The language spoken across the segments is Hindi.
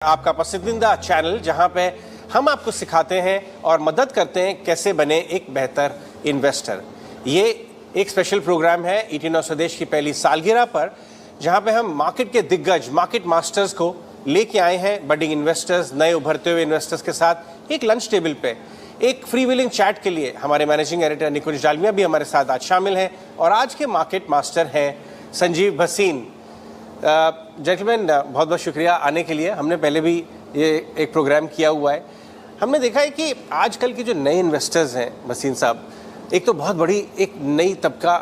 आपका पसंदीदा चैनल जहां पे हम आपको सिखाते हैं और मदद करते हैं कैसे बने एक बेहतर इन्वेस्टर। ये एक स्पेशल प्रोग्राम है ईटी नौ स्वदेश की पहली सालगिरह पर, जहां पे हम मार्केट के दिग्गज मार्केट मास्टर्स को लेके आए हैं, बडिंग इन्वेस्टर्स, नए उभरते हुए इन्वेस्टर्स के साथ एक लंच टेबल पे एक फ्री विलिंग चैट के लिए। हमारे मैनेजिंग एडिटर निकुंज डालमिया भी हमारे साथ आज शामिल हैं और आज के मार्केट मास्टर हैं संजीव भसीन। जेंटलमैन, बहुत बहुत शुक्रिया आने के लिए। हमने पहले भी ये एक प्रोग्राम किया हुआ है। हमने देखा है कि आजकल के जो नए इन्वेस्टर्स हैं भसीन साहब, एक तो बहुत बड़ी एक नई तबका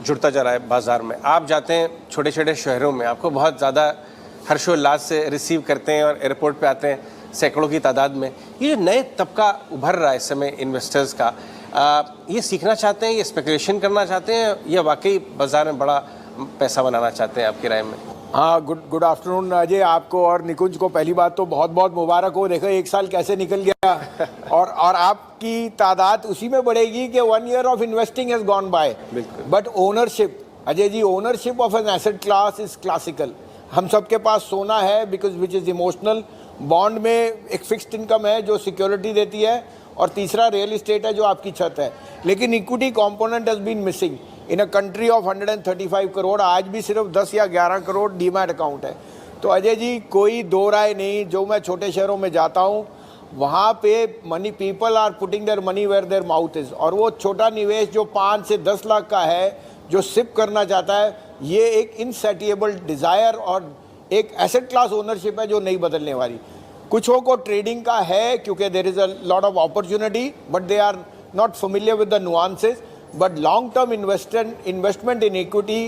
जुड़ता जा रहा है बाज़ार में। आप जाते हैं छोटे छोटे शहरों में, आपको बहुत ज़्यादा हर्षोल्लास से रिसीव करते हैं और एयरपोर्ट पे आते हैं सैकड़ों की तादाद में। ये जो नए तबका उभर रहा है इस समय इन्वेस्टर्स का, ये सीखना चाहते हैं, ये स्पेकुलेशन करना चाहते हैं या वाकई बाज़ार में बड़ा पैसा बनाना चाहते हैं, आपकी राय में? हाँ, गुड आफ्टरनून अजय, आपको और निकुंज को पहली बात तो बहुत बहुत मुबारक हो। देखो एक साल कैसे निकल गया और आपकी तादाद उसी में बढ़ेगी कि 1 year of investing has gone by. But ownership Ajay ji, ownership of an asset class is classical. हम सबके पास सोना है because which is emotional, bond में एक फिक्स्ड इनकम है जो सिक्योरिटी देती है, और तीसरा रियल इस्टेट है जो आपकी छत है। लेकिन equity component has been missing in a country of 135 crore. आज भी सिर्फ 10 या 11 करोड़ डीमैट अकाउंट है। तो अजय जी, कोई दो राय नहीं, जो मैं छोटे शहरों में जाता हूँ वहाँ पे money people are putting their money where their mouth is. और वो छोटा निवेश जो 5 से 10 लाख का है, जो सिप करना चाहता है, ये एक इनसैटिएबल डिज़ायर और एक एसेट क्लास ओनरशिप है जो नहीं बदलने वाली। कुछों को ट्रेडिंग का है क्योंकि there is a lot of opportunity, but they are not familiar with the nuances. But long term investment in equity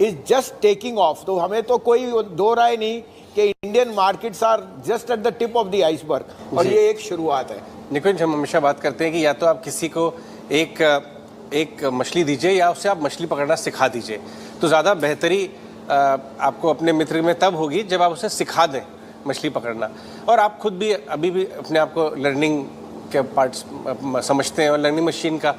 is just taking off. तो हमें तो कोई दो राय नहीं कि Indian markets are just at the tip of the iceberg, और ये एक शुरुआत है। निकुंज, हम हमेशा बात करते हैं कि या तो आप किसी को एक मछली दीजिए या उससे आप मछली पकड़ना सिखा दीजिए, तो ज़्यादा बेहतरी आपको अपने मित्र में तब होगी जब आप उसे सिखा दें मछली पकड़ना। और आप खुद भी अभी भी अपने आप को लर्निंग के पार्ट्स समझते हैं, और लर्निंग मशीन का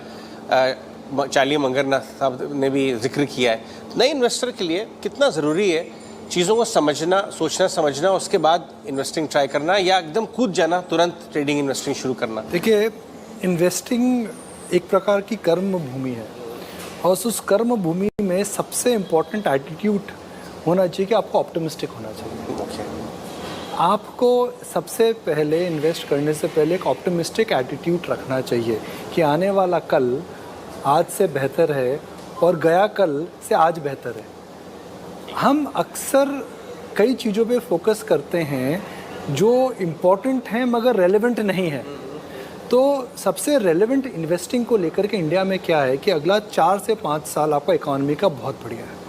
चालिया मंगरनाथ साहब ने भी जिक्र किया है। नए इन्वेस्टर के लिए कितना ज़रूरी है चीज़ों को समझना, सोचना समझना, उसके बाद इन्वेस्टिंग ट्राई करना, या एकदम कूद जाना, तुरंत ट्रेडिंग इन्वेस्टिंग शुरू करना? देखिए, इन्वेस्टिंग एक प्रकार की कर्म भूमि है, और उस कर्म भूमि में सबसे इम्पोर्टेंट एटीट्यूड होना चाहिए कि आपको ऑप्टिमिस्टिक होना चाहिए। आपको सबसे पहले इन्वेस्ट करने से पहले एक ऑप्टिमिस्टिक एटीट्यूड रखना चाहिए कि आने वाला कल आज से बेहतर है और गया कल से आज बेहतर है। हम अक्सर कई चीज़ों पे फोकस करते हैं जो इम्पोर्टेंट हैं मगर रेलेवेंट नहीं है। तो सबसे रेलेवेंट इन्वेस्टिंग को लेकर के इंडिया में क्या है कि अगला 4 से 5 साल आपका इकॉनमी का बहुत बढ़िया है।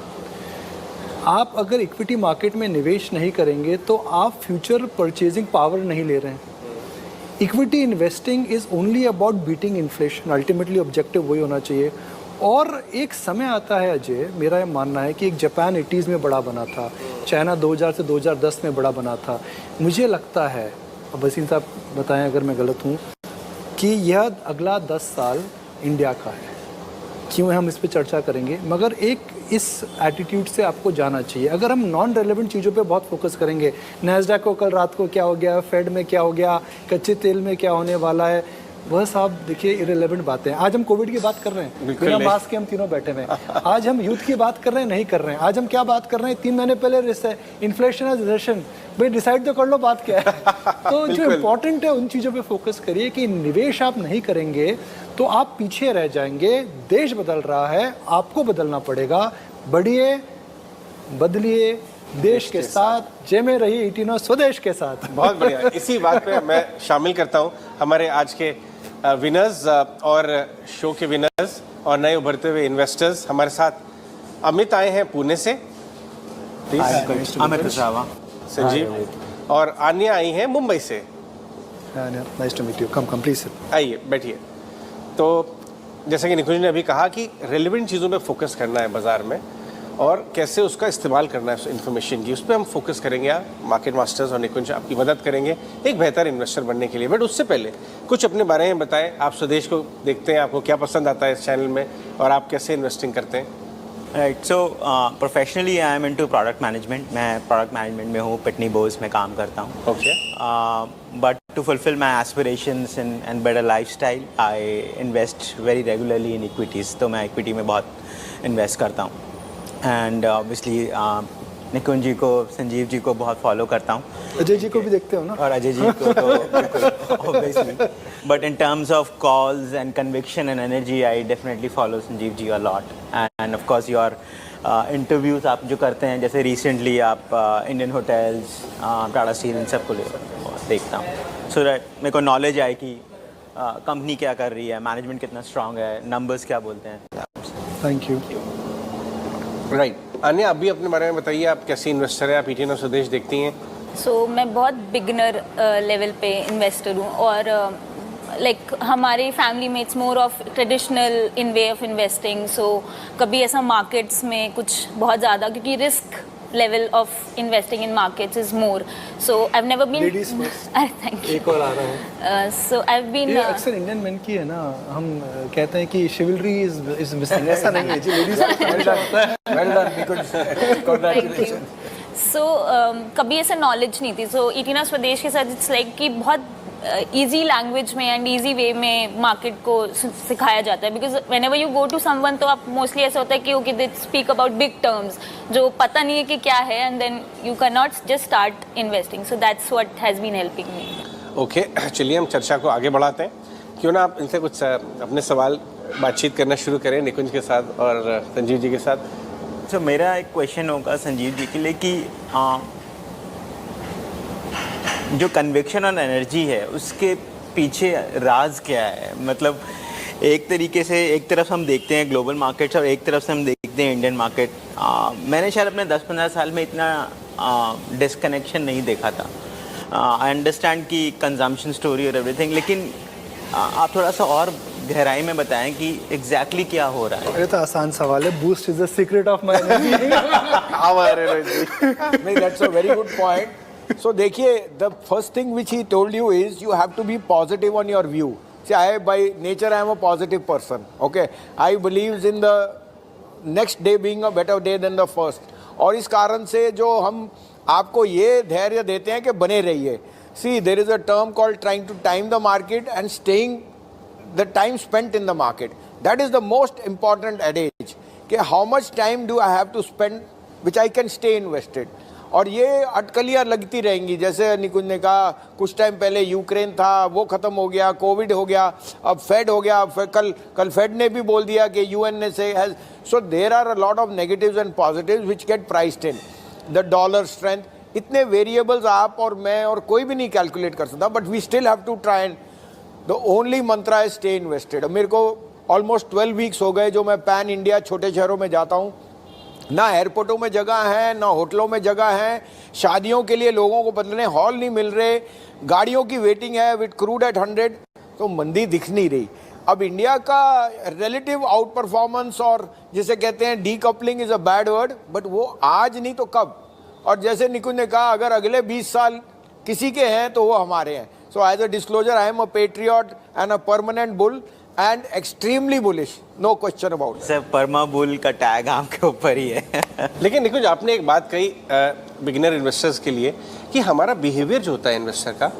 आप अगर इक्विटी मार्केट में निवेश नहीं करेंगे तो आप फ्यूचर परचेजिंग पावर नहीं ले रहे हैं। Equity investing is only about beating inflation, ultimately objective वही होना चाहिए। और एक समय आता है अजय, मेरा ये मानना है कि एक जापान 80s में बड़ा बना था, चाइना 2000 से 2010 में बड़ा बना था। मुझे लगता है, अब वसीम साहब बताएं अगर मैं गलत हूँ, कि यह अगला 10 साल इंडिया का है। क्यों हम इस पर चर्चा करेंगे, मगर एक इस एटीट्यूड से आपको जाना चाहिए। अगर हम नॉन रेलेवेंट चीज़ों पे बहुत फोकस करेंगे, नैस्डैक को कल रात को क्या हो गया, फेड में क्या हो गया, कच्चे तेल में क्या होने वाला है, वह साहब देखिए इरेलेवेंट बातें हैं। आज हम कोविड की बात कर रहे हैं, बिना मास्क के हम तीनों बैठे हुए हैं। आज हम यूथ की बात कर रहे हैं, नहीं कर रहे हैं। आज हम क्या बात कर रहे हैं, 3 महीने पहले इन्फ्लेशन है, रिसेशन। भाई डिसाइड तो कर लो बात क्या है। तो जो इम्पोर्टेंट है उन चीज़ों पे फोकस करिए कि निवेश आप नहीं करेंगे तो आप पीछे रह जाएंगे। देश बदल रहा है, आपको बदलना पड़ेगा। बढ़िए, बदलिए, देश के साथ, जय में रहिए ईटी नौ स्वदेश के साथ। बहुत बढ़िया। इसी बात पे मैं शामिल करता हूँ हमारे आज के विनर्स और शो के विनर्स और नए उभरते हुए इन्वेस्टर्स। हमारे साथ अमित आए हैं पुणे से, अमित साहब, संजीव, और आन्या आई हैं मुंबई से। Nice to meet you, come please. आइए, बैठिए। तो जैसा कि निकुंज ने अभी कहा कि रेलेवेंट चीज़ों पे फोकस करना है बाज़ार में, और कैसे उसका इस्तेमाल करना है इन्फॉर्मेशन की, उस पर हम फोकस करेंगे। आप मार्केट मास्टर्स और निकुंज आपकी मदद करेंगे एक बेहतर इन्वेस्टर बनने के लिए। बट उससे पहले कुछ अपने बारे में बताएं। आप स्वदेश को देखते हैं, आपको क्या पसंद आता है इस चैनल में, और आप कैसे इन्वेस्टिंग करते हैं? Right, so professionally I am into product management. मैं प्रोडक्ट मैनेजमेंट में हूँ, पिटनी बोस में काम करता हूँ। Okay. But to fulfil my aspirations and better lifestyle, I invest very regularly in equities. तो मैं इक्विटी में बहुत इन्वेस्ट करता हूँ। एंड ऑब्वियसली निकुंज जी को, संजीव जी को बहुत फॉलो करता हूँ। अजय जी को भी देखते हो ना? और अजय जी को तो obviously, but in terms of calls and conviction and energy, I definitely follow Sanjeev ji a lot. And of course your interviews आप जो करते हैं, जैसे रिसेंटली आप इंडियन होटल्स, टाटा स्टील, इन सबको देखता हूँ, सो दैट मेरे को नॉलेज आए कि कंपनी क्या कर रही है, मैनेजमेंट कितना स्ट्रांग है, नंबर्स क्या बोलते हैं। Thank you. राइट, अन्य आप भी अपने बारे में बताइए, आप कैसे इन्वेस्टर हैं, आप ईटीएन स्वदेश देखती हैं? मैं बहुत बिगनर लेवल पे इन्वेस्टर हूँ और लाइक हमारी फैमिली में it's more of traditional in way of investing. So कभी ऐसा मार्केट्स में कुछ बहुत ज़्यादा, क्योंकि risk level of investing in markets is more, so I have never been. Ladies first. Thank you. एक और आ रहा है। सो आई हैव बीन, ये अक्सर इंडियन मेन की है ना, हम कहते हैं कि शिवलरी इज मिसिंग। ऐसा नहीं है जी, लेडीज वेल डन निकुंज, कांग्रेचुलेशन। कभी ऐसा नॉलेज नहीं थी। सो ईटीएन स्वदेश के साथ इट्स लाइक कि बहुत इजी लैंग्वेज में एंड इजी वे में मार्केट को सिखाया जाता है। Because whenever you go to someone, तो आप मोस्टली ऐसा होता है कि okay they speak about big terms जो पता नहीं है कि क्या है, and then you can not just start investing. So that's what has been helping me. Okay, चलिए हम चर्चा को आगे बढ़ाते हैं। क्यों ना आप इनसे कुछ अपने सवाल बातचीत करना शुरू करें, निकुंज के साथ और संजीव जी के साथ। तो मेरा एक क्वेश्चन होगा संजीव जी के लिए कि जो कन्विक्शन और एनर्जी है, उसके पीछे राज क्या है? मतलब एक तरीके से एक तरफ हम देखते हैं ग्लोबल मार्केट्स और एक तरफ से हम देखते हैं इंडियन मार्केट। मैंने शायद अपने 10-15 साल में इतना डिसकनेक्शन नहीं देखा था। आई अंडरस्टैंड कि कंजम्पशन स्टोरी और एवरीथिंग, लेकिन आप थोड़ा सा और गहराई में बताएं कि एग्जैक्टली क्या हो रहा है। ये तो आसान सवाल है। Boost is the secret of my energy. नहीं, that's a very good point. So देखिए, the first thing which he told you is you have to be positive on your view. See, I by nature I am a positive person. Okay, I believes in the next day being a better day than the first. और इस कारण से जो हम आपको ये धैर्य देते हैं कि बने रहिए। See, there is a term called trying to time the market and staying the time spent in the market. That is the most important adage. कि how much time do I have to spend which I can stay invested. और ये अटकलियाँ लगती रहेंगी। जैसे निकुंज ने कहा, कुछ टाइम पहले यूक्रेन था, वो ख़त्म हो गया, कोविड हो गया, अब फेड हो गया। कल फेड ने भी बोल दिया कि यूएन ने से has. So there are a lot of negatives and positives which get priced in the dollar strength. इतने वेरिएबल्स आप और मैं और कोई भी नहीं कैलकुलेट कर सकता, but we still have to try and the only mantra is stay invested. मेरे को ऑलमोस्ट 12 वीक्स हो गए जो मैं पैन इंडिया छोटे शहरों में जाता हूँ। ना एयरपोर्टों में जगह है, ना होटलों में जगह है, शादियों के लिए लोगों को बदलने हॉल नहीं मिल रहे, गाड़ियों की वेटिंग है विद क्रूड एट 100, तो मंदी दिख नहीं रही। अब इंडिया का रिलेटिव आउट परफॉर्मेंस, और जिसे कहते हैं decoupling is a bad word, but वो आज नहीं तो कब। और जैसे निकुंज ने कहा, अगर अगले 20 साल किसी के हैं तो वो हमारे हैं। So as a disclosure, I am a patriot and a permanent bull and extremely bullish, no question about it. Sir, perma bull का टैग आपके ऊपर ही है। लेकिन निकुंज, आपने एक बात कही बिगिनर इन्वेस्टर्स के लिए कि हमारा बिहेवियर जो होता है इन्वेस्टर का,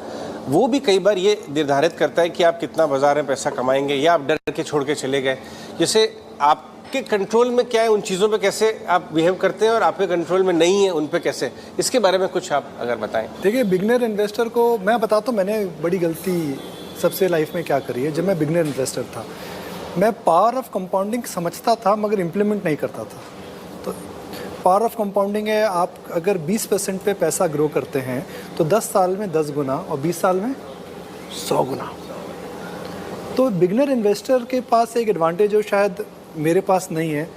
वो भी कई बार ये निर्धारित करता है कि आप कितना बाजार में पैसा कमाएंगे, या आप डर के छोड़ के चले गए। जैसे आपके कंट्रोल में क्या है, उन चीज़ों पे कैसे आप बिहेव करते हैं, और आपके कंट्रोल में नहीं है उन पे कैसे, इसके बारे में कुछ आप अगर बताएं। देखिए, बिगनर इन्वेस्टर को मैं बताता हूँ, मैंने बड़ी गलती सबसे लाइफ में क्या करी है। जब मैं बिगनर इन्वेस्टर था, मैं पावर ऑफ कंपाउंडिंग समझता था मगर इम्प्लीमेंट नहीं करता था। तो पावर ऑफ कंपाउंडिंग है, आप अगर 20% पे पैसा ग्रो करते हैं तो 10 साल में 10 गुना और 20 साल में 100 गुना। तो बिगनर इन्वेस्टर के पास एक एडवांटेज हो, शायद मेरे पास नहीं है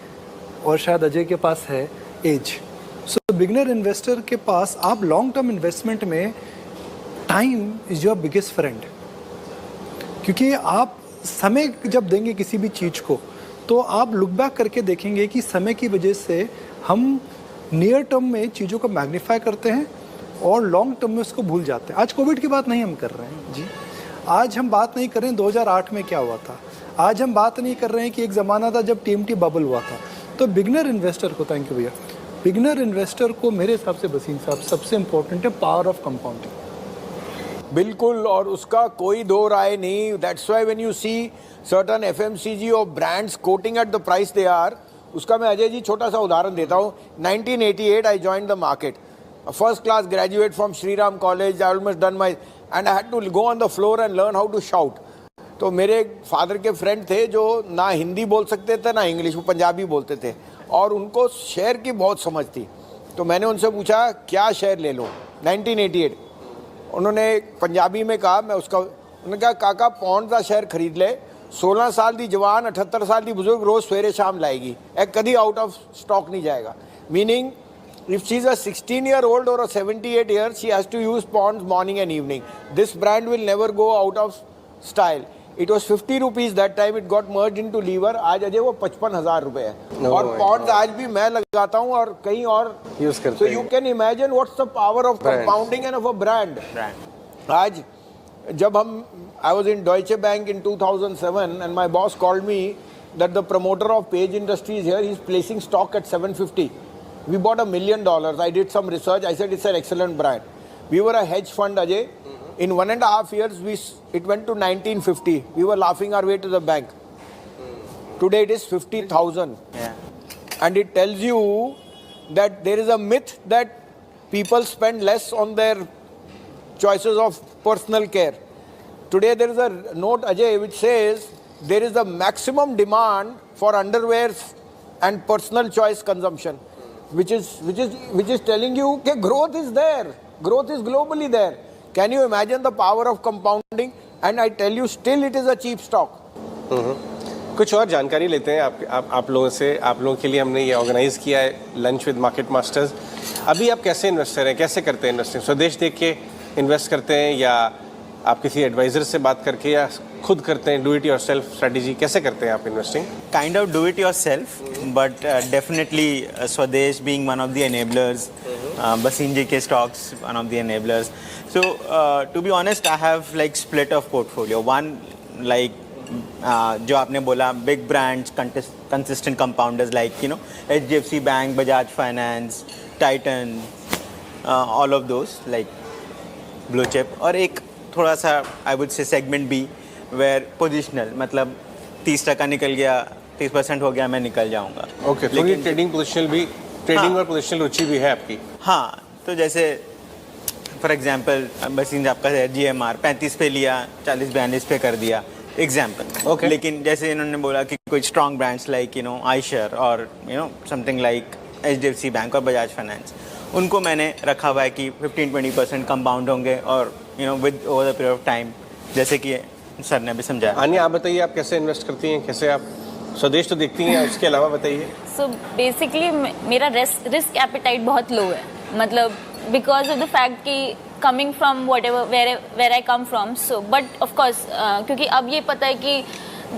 और शायद अजय के पास है, एज। सो बिगनर इन्वेस्टर के पास आप लॉन्ग टर्म इन्वेस्टमेंट में time is your biggest friend. क्योंकि आप समय जब देंगे किसी भी चीज़ को, तो आप लुक बैक करके देखेंगे कि समय की वजह से हम नियर टर्म में चीज़ों को मैग्नीफाई करते हैं और लॉन्ग टर्म में उसको भूल जाते हैं। आज कोविड की बात नहीं हम कर रहे हैं जी, आज हम बात नहीं कर रहे हैं 2008 में क्या हुआ था, आज हम बात नहीं कर रहे हैं कि एक ज़माना था जब TMT बबल हुआ था। तो बिगनर इन्वेस्टर को, थैंक यू भैया, बिगनर इन्वेस्टर को मेरे हिसाब से वसीम साहब सबसे इम्पोर्टेंट है पावर ऑफ कंपाउंडिंग। बिल्कुल, और उसका कोई दो राय नहीं। That's why when you see certain FMCG और brands quoting at the price they are, उसका मैं अजय जी छोटा सा उदाहरण देता हूँ। 1988 I joined the market, first class graduate from Shriram college, I almost done my and I had to go on the floor and learn how to shout. तो मेरे फादर के फ्रेंड थे जो ना हिंदी बोल सकते थे ना इंग्लिश, वो पंजाबी बोलते थे और उनको शेयर की बहुत समझ थी। तो मैंने उनसे पूछा क्या शेयर ले लो 1988। उन्होंने पंजाबी में कहा, मैं उसका, उन्होंने कहा काका पौंड का शेयर खरीद ले, 16 साल की जवान 78 साल की बुजुर्ग रोज सवेरे शाम लाएगी, एक कभी आउट ऑफ स्टॉक नहीं जाएगा। Meaning if she is a 16-year-old or a 78 years, she has to use ponds morning and evening. This brand will never go out of style. It was 50 rupees that time, it got merged into Lever. आज अजय वो 55,000 रुपए है और ponds आज भी मैं लगाता हूँ और कहीं और यूज करते हैं। So you can imagine what's the power of compounding and of a brand. आज जब हम, I was in Deutsche Bank in 2007 and my boss called me that the promoter of Page Industries here, he's placing stock at 750. We bought $1 million. I did some research. I said it's an excellent brand. We were a hedge fund, Ajay. In 1.5 years, it went to 1950. We were laughing our way to the bank. Today it is 50,000. Yeah. And it tells you that there is a myth that people spend less on their choices of personal care. Today there is a note, Ajay, which says there is a maximum demand for underwears and personal choice consumption. Which is telling you that growth is there, growth is globally there. Can you imagine the power of compounding? And I tell you, still it is a cheap stock. कुछ और जानकारी लेते हैं आप लोगों से। आप लोगों के लिए हमने ये ऑर्गेनाइज किया है लंच विद मार्केट मास्टर्स। अभी आप कैसे इन्वेस्टर हैं, कैसे करते हैं इन्वेस्टिंग? स्वदेश देख के इन्वेस्ट करते हैं या आप किसी एडवाइजर से बात करके या खुद करते हैं? Do it your self strategy कैसे करते हैं आप investing? Kind of do it yourself, but definitely Swadesh being one of the enablers, Basim ji ke stocks one of the enablers. So to be honest, I have like split of portfolio. One like जो आपने बोला big brands, consistent compounders like you know HDFC Bank, Bajaj Finance, Titan, all of those like blue chip. और एक थोड़ा सा I would say segment B where positional, मतलब 30% निकल गया, 30% हो गया, मैं निकल जाऊंगा। ओके, तो ये ट्रेडिंग पोजिशनल भी, ट्रेडिंग और पोजिशनल रुचि भी है आपकी? हाँ, तो जैसे फॉर एग्जांपल बसिंज आपका GMR 35 पे लिया, 40-42 पे कर दिया, एग्जांपल। ओके। लेकिन जैसे इन्होंने बोला कि कोई strong brands like you know Eicher और you know something like HDFC bank और बजाज फाइनेंस, उनको मैंने रखा हुआ है कि 15-20% कंपाउंड होंगे और you know with over the period of time, जैसे कि सर ने भी समझाया। आनिया, आप बताइए आप कैसे इन्वेस्ट करती हैं, कैसे आप स्वदेश तो देखती हैं, उसके अलावा बताइए। सो बेसिकली मेरा रिस्क एपेटाइट बहुत लो है, मतलब बिकॉज ऑफ द फैक्ट कि coming from whatever where I come from, so but of course क्योंकि अब ये पता है कि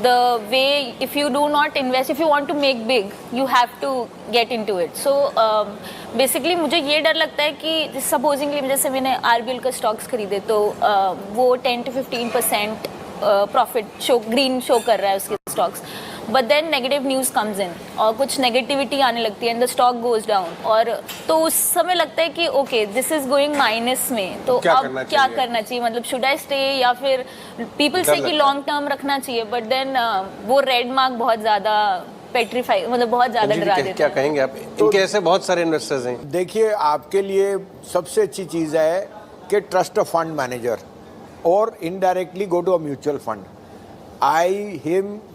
the way if you do not invest, if you want to make big, you have to get into it. So basically मुझे ये डर लगता है कि supposingly जैसे मैंने RBL का स्टॉक्स खरीदे तो वो 10 to 15% profit show green show कर रहा है उसके stocks, but then negative news comes in और कुछ नेगेटिविटी आने लगती है and the stock goes down, और तो उस समय लगता है कि okay this is going minus में, तो अब क्या करना चाहिए, मतलब शुड आई स्टे या फिर पीपल से कि लॉन्ग टर्म रखना चाहिए, बट देन वो रेड मार्क बहुत ज़्यादा पेट्रीफाई, मतलब बहुत ज़्यादा डरा देता है। क्या कहेंगे आप? इनके ऐसे बहुत सारे इन्वेस्टर्स हैं। देखिए, आपके लिए सबसे अच्छी चीज़ है कि ट्रस्ट अ फंड मैनेजर और indirectly go to a mutual fund.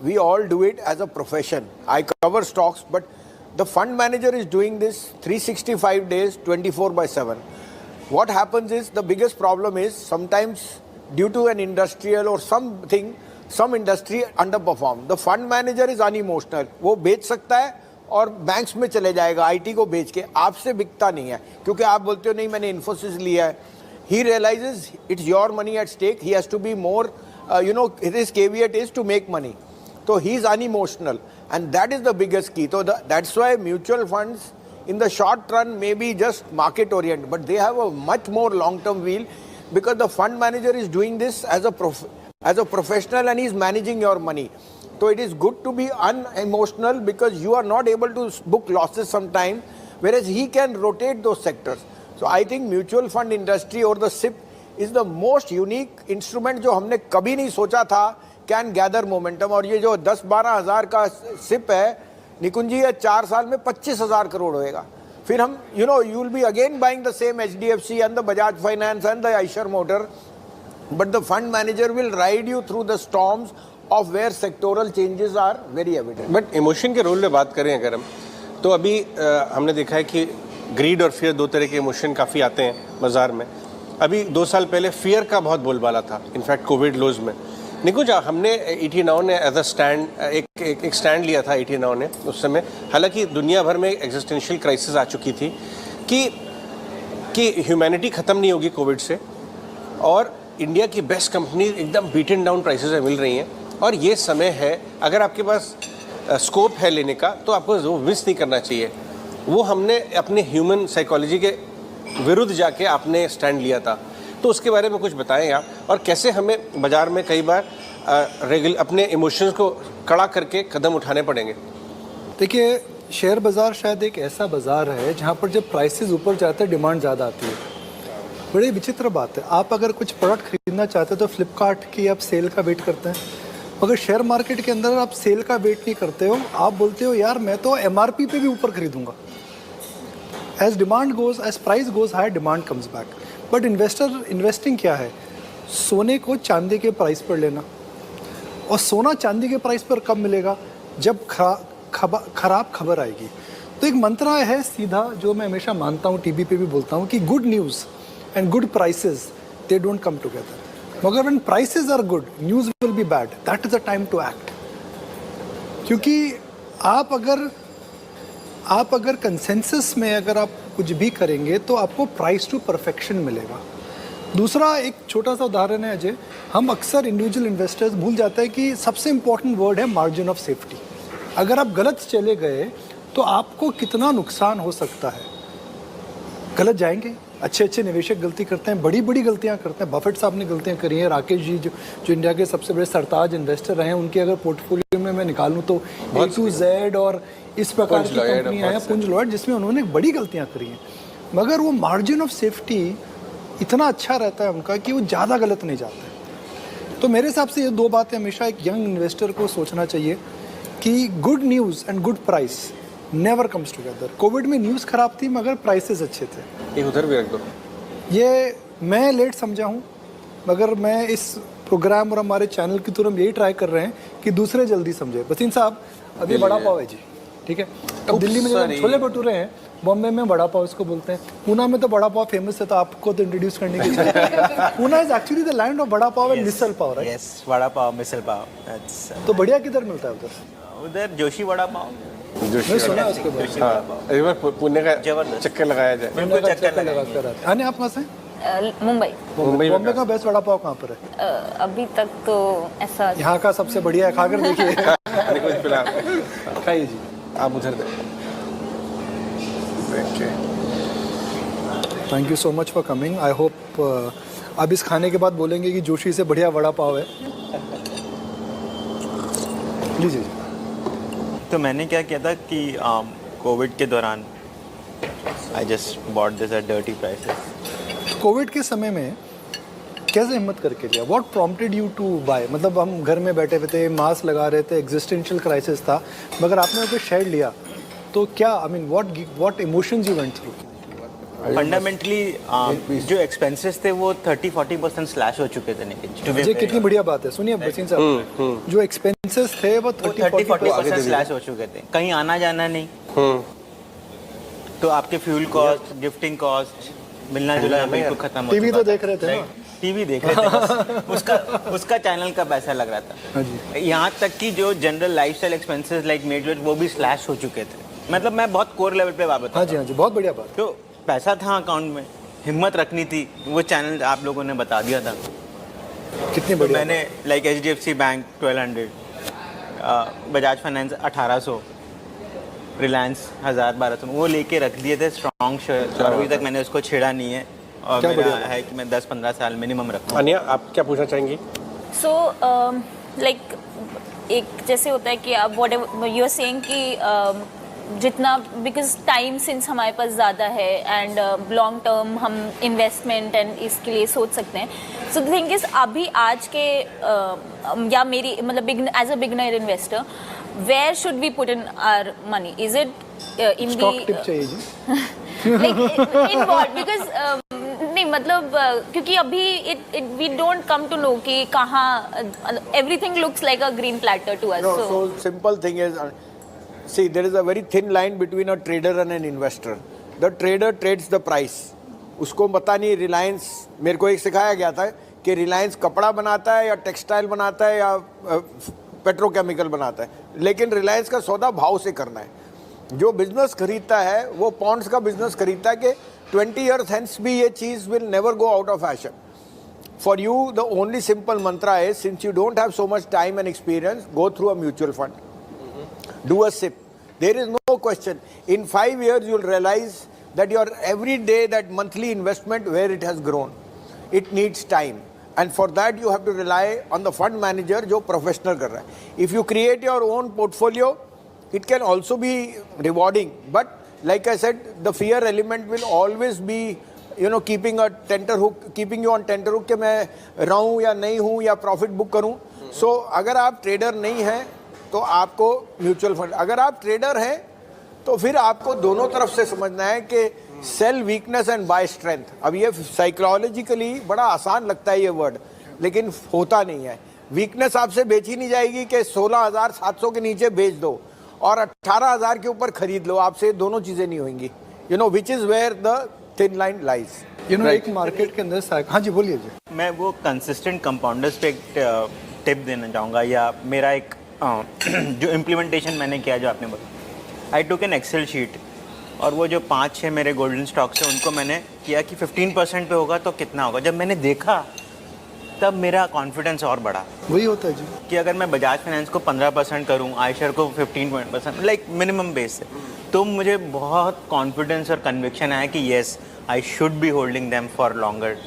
We all do it as a profession. I cover stocks, but the fund manager is doing this 365 days, 24/7. What happens is, the biggest problem is sometimes due to an industrial or something, some industry underperform. The fund manager is unemotional. वो बेच सकता है और बैंक्स में चले जाएगा आईटी को बेच के, आपसे बिकता नहीं है क्योंकि आप बोलते हो नहीं मैंने इन्फोसिस लिया है. He realizes it's your money at stake. He has to be more, his caveat is to make money. So he's unemotional, and that is the biggest key. So that's why mutual funds in the short run may be just market oriented, but they have a much more long-term view because the fund manager is doing this as a professional and he's managing your money. So it is good to be unemotional because you are not able to book losses sometime, whereas he can rotate those sectors. So I think mutual fund industry or the SIP is the most unique instrument जो हमने कभी नहीं सोचा था can gather momentum. और ये जो 10-12 हज़ार का SIP है निकुंज जी, ये 4 साल में 25,000 करोड़ होएगा. फिर हम you will be again buying the same HDFC and the Bajaj Finance and the Eicher Motor, but the fund manager will ride you through the storms of where sectoral changes are very evident. But emotion के रोल में बात करें अगर हम, तो अभी हमने देखा है कि ग्रीड और फियर दो तरह के इमोशन काफ़ी आते हैं बाजार में. अभी 2 साल पहले फियर का बहुत बोलबाला था, इनफैक्ट कोविड लोज में. निकुंज, हमने ET Now ने एज अ स्टैंड एक स्टैंड लिया था ET Now ने उस समय. हालांकि दुनिया भर में एग्जिस्टेंशियल क्राइसिस आ चुकी थी कि ह्यूमैनिटी ख़त्म नहीं होगी कोविड से, और इंडिया की बेस्ट कंपनी एकदम बीटन डाउन प्राइसेस में मिल रही हैं, और ये समय है अगर आपके पास स्कोप है लेने का तो आपको वो मिस नहीं करना चाहिए. वो हमने अपने ह्यूमन साइकोलॉजी के विरुद्ध जाके आपने स्टैंड लिया था, तो उसके बारे में कुछ बताएं आप, और कैसे हमें बाजार में कई बार अपने इमोशंस को कड़ा करके कदम उठाने पड़ेंगे. देखिए, शेयर बाज़ार शायद एक ऐसा बाज़ार है जहाँ पर जब प्राइसेस ऊपर जाते हैं डिमांड ज़्यादा आती है. बड़ी विचित्र बात है, आप अगर कुछ प्रोडक्ट खरीदना चाहते हैं तो फ्लिपकार्ट की आप सेल का वेट करते हैं, मगर शेयर मार्केट के अंदर आप सेल का वेट नहीं करते हो. आप बोलते हो यार मैं तो MRP पे भी ऊपर खरीदूंगा. As demand goes, as price goes higher, demand comes back. But investing क्या है? सोने को चांदी के प्राइस पर लेना. और सोना चांदी के प्राइस पर कब मिलेगा? जब खराब खबर आएगी. तो एक मंत्रा है सीधा जो मैं हमेशा मानता हूँ, टीवी पे भी बोलता हूँ कि good news and good prices they don't come together. मगर when prices are good, news will be bad. That is the time to act. क्योंकि आप अगर कंसेंसस में अगर आप कुछ भी करेंगे तो आपको प्राइस टू परफेक्शन मिलेगा. दूसरा एक छोटा सा उदाहरण है अजय, हम अक्सर इंडिविजुअल इन्वेस्टर्स भूल जाते हैं कि सबसे इम्पोर्टेंट वर्ड है मार्जिन ऑफ सेफ्टी. अगर आप गलत चले गए तो आपको कितना नुकसान हो सकता है. गलत जाएंगे, अच्छे निवेशक गलती करते हैं, बड़ी गलतियां करते हैं. बफेट साहब ने गलतियां करी हैं. राकेश जी जो इंडिया के सबसे बड़े सरताज इन्वेस्टर रहे हैं, उनके अगर पोर्टफोलियो में मैं निकालूं तो A to Z और इस प्रकार की कंपनियां हैं, पुंज लॉयड, जिसमें उन्होंने बड़ी गलतियां करी हैं. मगर वो मार्जिन ऑफ सेफ्टी इतना अच्छा रहता है उनका कि वो ज़्यादा गलत नहीं जाते. तो मेरे हिसाब से ये 2 बातें हमेशा एक यंग इन्वेस्टर को सोचना चाहिए कि good news and good price never comes together. Covid में न्यूज़ खराब थी मगर प्राइसेस अच्छे थे. ये उधर भी रख दो. ये मैं लेट समझा हूँ, मगर मैं इस प्रोग्राम और हमारे चैनल की तरफ यही ट्राई कर रहे हैं कि दूसरे जल्दी समझे. वसीम साहब, अभी बड़ा पाव है जी, ठीक है. अब दिल्ली में जब छोले भटूरे हैं, बॉम्बे में बड़ा पाव इसको बोलते हैं, पूना में तो बड़ा पाव फेमस है, तो आपको तो इंट्रोड्यूस करने की चाहिए. Poona is actually the land of vada pav and misal pav, right? Yes, vada pav, misal pav. तो बढ़िया किधर मिलता है उधर? उधर जोशी वड़ा पाव. मैं सुना उसके बारे में. एक बार पुणे का चक्कर लगाया जाए. चक्कर लगा कर आते हैं. आप कहाँ से? मुंबई. बॉम्बे का बेस्ट वड़ा पाव कहाँ पर है? अभी तक तो ऐसा यहाँ का सबसे बढ़िया है, खाकर देखिए. खाइए जी, आप उधर देखिए. Thank you so much for coming. I hope अब इस खाने के बाद बोलेंगे कि जोशी से बढ़िया वड़ा पाव है. लीजिए. तो मैंने क्या किया था कि कोविड के दौरान I just bought this at dirty prices. Covid के समय में कैसे हिम्मत करके लिया? What prompted you to buy? मतलब हम घर में बैठे हुए थे, मास्क लगा रहे थे, एग्जिस्टेंशियल क्राइसिस था, मगर आपने कोई शेयर लिया तो क्या, I mean what emotions you went through? Fundamentally जो एक्सपेंसेस थे वो 30-40% स्लैश हो चुके थे. ये कितनी बढ़िया बात है. सुनिए बसीन साहब, जो एक्सपेंसेस थे वो 30-40% स्लैश हो चुके थे. कहीं आना जाना नहीं, तो आपके फ्यूल कॉस्ट, गिफ्टिंग कॉस्ट, मिलना जुलना बिल्कुल खत्म हो. टीवी तो देख रहे थे ना? टीवी देख रहे थे. उसका चैनल का पैसा लग रहा था. यहाँ तक कि जो general lifestyle expenses like made वो भी स्लैश हो चुके थे. मतलब मैं बहुत कोर लेवल पे बात बता. हाँ जी, बहुत बढ़िया बात. तो पैसा था अकाउंट में, हिम्मत रखनी थी. वो चैनल आप लोगों ने बता दिया था. कितनी बढ़िया. मैंने like HDFC bank 1200, Bajaj finance 1800, Reliance 1000-1200 वो लेके रख दिए थे स्ट्रॉन्ग शेयर. और अभी तक मैंने उसको छेड़ा नहीं है. और मेरा है कि मैं 10-15 साल मिनिमम रखूँ. अनिया, आप क्या पूछना चाहेंगी? So, like एक जैसे होता है कि आप whatever you are saying कि जितना बिकॉज टाइम सिंस हमारे पास ज़्यादा है एंड लॉन्ग टर्म हम इन्वेस्टमेंट एंड इसके लिए सोच सकते हैं. सो द थिंग इज अभी आज के या मेरी मतलब as a beginner investor where should we put in our money? Is it in stock tip चाहिए जी. Like in what? बिकॉज नहीं मतलब क्योंकि अभी it we don't come to know कि कहाँ everything looks like a green platter to us. No, so simple thing is, see, there is a very thin line between a trader and an investor. The trader trades the price. उसको पता नहीं रिलायंस, मेरे को एक सिखाया गया था कि रिलायंस कपड़ा बनाता है या टेक्सटाइल बनाता है या पेट्रोकेमिकल बनाता है, लेकिन रिलायंस का सौदा भाव से करना है. जो बिजनेस खरीदता है वो पॉन्ड्स का बिजनेस खरीदता है कि 20 years hence भी ये चीज़ will never go out of fashion. For you, the only simple mantra is, since you don't have so much time and experience, go through a mutual fund. Do a SIP. There is no question. In 5 years, you'll realize that your every day, that monthly investment, where it has grown. It needs time. And for that, you have to rely on the fund manager जो professional कर रहा है. If you create your own portfolio, it can also be rewarding. But like I said, the fear element will always be, you know, keeping a tenter hook, keeping you on tenter hook कि मैं रहूँ या नहीं हूँ या प्रॉफिट बुक करूँ. सो अगर आप ट्रेडर नहीं हैं तो आपको म्यूचुअल फंड, अगर आप ट्रेडर हैं तो फिर आपको दोनों तरफ से समझना है कि sell weakness and buy strength. अब ये साइकोलॉजिकली बड़ा आसान लगता है ये वर्ड, लेकिन होता नहीं है. वीकनेस आपसे बेची नहीं जाएगी कि 16,700 के नीचे बेच दो और 18,000 के ऊपर खरीद लो, आपसे दोनों चीज़ें नहीं होंगी. You know which is where the thin line lies. You know एक मार्केट के अंदर हाँ जी बोलिए जी. मैं वो कंसिस्टेंट कंपाउंडर्स पे एक टिप देना चाहूँगा, या मेरा एक जो इम्प्लीमेंटेशन मैंने किया जो आपने बोला. आई टुक एन एक्सेल शीट और वो जो 5-6 मेरे गोल्डन स्टॉक्स हैं उनको मैंने किया कि 15% पे होगा तो कितना होगा. जब मैंने देखा तब मेरा कॉन्फिडेंस और बढ़ा वही होता है जी कि अगर मैं बजाज फाइनेंस को 15% करूँ, आयशर को 15% लाइक मिनिमम बेस से, तो मुझे बहुत कॉन्फिडेंस और कन्विक्शन आया कि yes I should be holding them for longer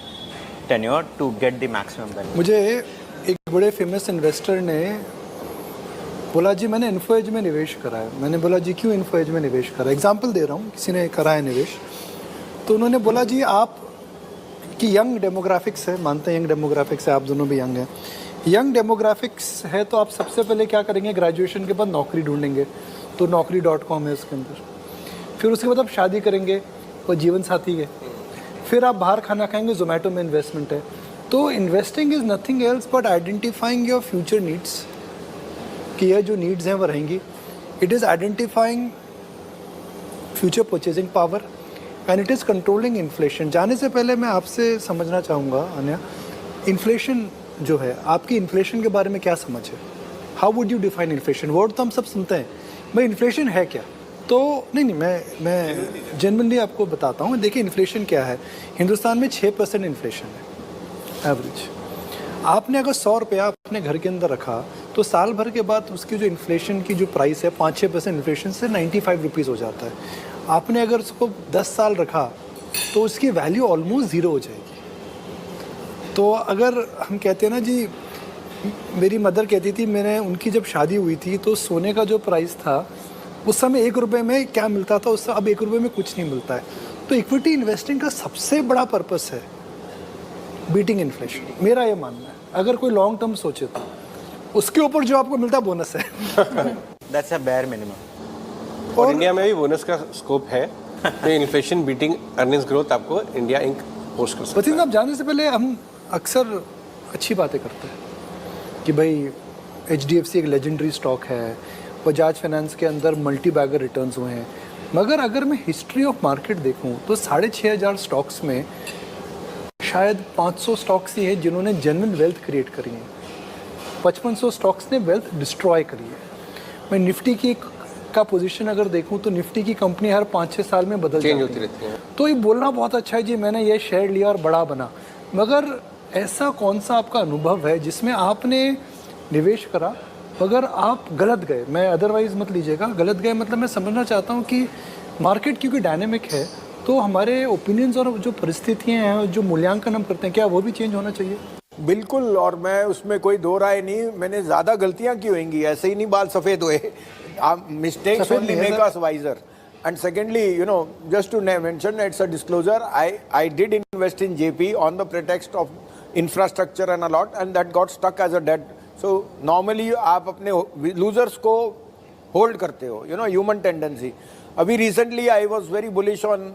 tenure to get the maximum value. मुझे एक बड़े फेमस इन्वेस्टर ने बोला जी मैंने इन्फोएज में निवेश करा है. मैंने बोला जी क्यों इन्फोएज में निवेश करा है? एग्जाम्पल दे रहा हूँ, किसी ने करा है निवेश. तो उन्होंने बोला जी आप कि यंग डेमोग्राफिक्स है, मानते हैं यंग डेमोग्राफिक्स है, आप दोनों भी यंग हैं. यंग डेमोग्राफिक्स है तो आप सबसे पहले क्या करेंगे? ग्रेजुएशन के बाद नौकरी ढूंढेंगे, तो Naukri.com है उसके अंदर. फिर उसके बाद आप शादी करेंगे वो जीवन साथी है. फिर आप बाहर खाना खाएंगे, जोमेटो में इन्वेस्टमेंट है. तो investing is nothing else but identifying your future needs, कि यह जो नीड्स हैं वो रहेंगी. It is identifying future purchasing power and it is controlling inflation. जाने से पहले मैं आपसे समझना चाहूँगा अनया, इन्फ्लेशन जो है, आपकी इन्फ्लेशन के बारे में क्या समझ है? How would you define inflation? Word तो हम सब सुनते हैं, भाई इन्फ्लेशन है क्या? तो नहीं मैं जेन्युइनली आपको बताता हूँ. देखिए इन्फ्लेशन क्या है. हिंदुस्तान में 6% इन्फ्लेशन है एवरेज. आपने अगर 100 रुपया अपने घर के अंदर रखा तो साल भर के बाद उसकी जो इन्फ्लेशन की जो प्राइस है 5-6% इन्फ्लेशन से 95 रुपीज़ हो जाता है. आपने अगर उसको 10 साल रखा तो उसकी वैल्यू ऑलमोस्ट ज़ीरो हो जाएगी. तो अगर हम कहते हैं ना जी, मेरी मदर कहती थी, मैंने उनकी जब शादी हुई थी तो सोने का जो प्राइस था उस समय 1 रुपये में क्या मिलता था, उससे अब 1 रुपये में कुछ नहीं मिलता है. तो इक्विटी इन्वेस्टिंग का सबसे बड़ा पर्पस है बीटिंग इन्फ्लेशन, मेरा ये मानना है. अगर कोई लॉन्ग टर्म सोचे तो उसके ऊपर जो आपको मिलता है बोनस है. That's a bare minimum. और इंडिया में भी बोनस का स्कोप है. तो इन्फ्लेशन बीटिंग अर्निंग्स ग्रोथ आपको इंडिया इंक पोस्ट कर सकता है. पति साहब, जाने से पहले हम अक्सर अच्छी बातें करते हैं कि भाई HDFC एक लेजेंडरी स्टॉक है, बजाज फाइनेंस के अंदर मल्टी बैगर रिटर्न्स हुए हैं. मगर अगर मैं हिस्ट्री ऑफ मार्केट देखूं तो 6,500 स्टॉक्स में शायद 500 स्टॉक्स ही हैं जिन्होंने जेन्युइन वेल्थ क्रिएट करी है. 5500 स्टॉक्स ने वेल्थ डिस्ट्रॉय करी है. मैं निफ्टी की का पोजीशन अगर देखूं तो निफ्टी की कंपनी हर 5-6 साल में बदल चेंज जाती होती रहती है. तो ये बोलना बहुत अच्छा है जी मैंने ये शेयर लिया और बड़ा बना, मगर ऐसा कौन सा आपका अनुभव है जिसमें आपने निवेश करा मगर आप गलत गए? मैं अदरवाइज मत लीजिएगा, गलत गए मतलब मैं समझना चाहता हूँ कि मार्केट क्योंकि डायनेमिक है तो हमारे ओपिनियंस और जो परिस्थितियाँ हैं, जो मूल्यांकन हम करते हैं, क्या वो भी चेंज होना चाहिए? बिल्कुल, और मैं उसमें कोई दो राय नहीं, मैंने ज्यादा गलतियां की होंगी, ऐसे ही नहीं बाल सफेद हुए। मिस्टेक्स सफेद ओनली नहीं है मेक ना? अस visor. And secondly, you know, just to mention, it's a disclosure, I did invest in JP on the pretext of infrastructure and a lot, and that got stuck as a debt. So normally आप अपने losers को hold करते हो, you know, human tendency. अभी recently I was very bullish on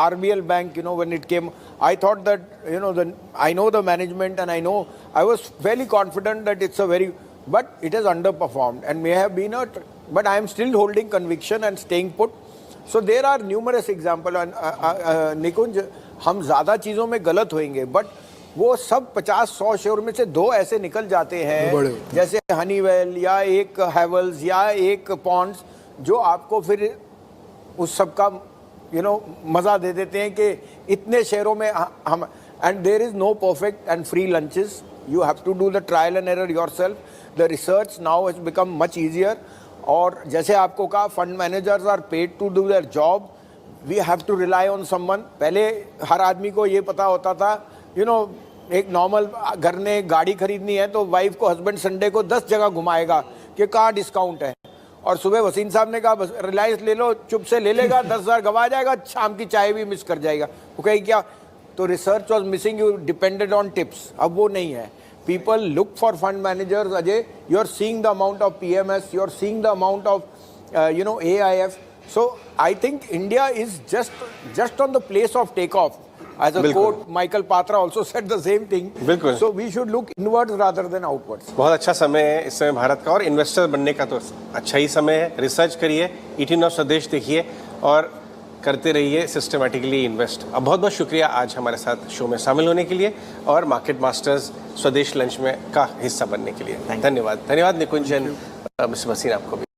RBL Bank, you know, when it came. I thought that, you know, I know the management and I was fairly confident that it's a very, but it has underperformed and may have been but I am still holding conviction and staying put. So there are numerous examples. And निकुंज, हम ज़्यादा चीज़ों में गलत होंगे, बट वो सब 50-100 शेयर में से दो ऐसे निकल जाते हैं, जैसे हनीवेल या एक हैवल्स या एक पॉन्ड्स, जो आपको फिर उस सब का मज़ा दे देते हैं कि इतने शेयरों में हम. And there is no perfect and free lunches. You have to do the trial and error yourself. The research now has become much easier. और जैसे आपको कहा, fund managers are paid to do their job. We have to rely on someone. पहले हर आदमी को ये पता होता था, एक नॉर्मल घर ने गाड़ी खरीदनी है तो वाइफ को हस्बैंड संडे को 10 जगह घुमाएगा कि कहाँ डिस्काउंट है, और सुबह वसीम साहब ने कहा बस रिलायंस ले लो, चुप से ले लेगा, 10,000 गवा जाएगा, शाम की चाय भी मिस कर जाएगा. वो कहेगी क्या? तो research was missing, you depended on tips. अब वो नहीं है. People look for fund managers, Ajay. You're seeing the amount of PMS, you're seeing the amount of, AIF. So I think India is just on the place of takeoff. As a quote, Michael Patra also said the same thing. बिल्कुल. So we should look inwards rather than outwards. बहुत अच्छा समय है इस समय भारत का, और इन्वेस्टर बनने का तो अच्छा ही समय है. रिसर्च करिए, 18 ऑफ स्वदेश देखिए और करते रहिए सिस्टमेटिकली इन्वेस्ट. अब बहुत बहुत शुक्रिया आज हमारे साथ शो में शामिल होने के लिए और मार्केट मास्टर्स स्वदेश लंच में का हिस्सा बनने के लिए. धन्यवाद. धन्यवाद निकुंजन, मिस्टर भसीन, आपको भी.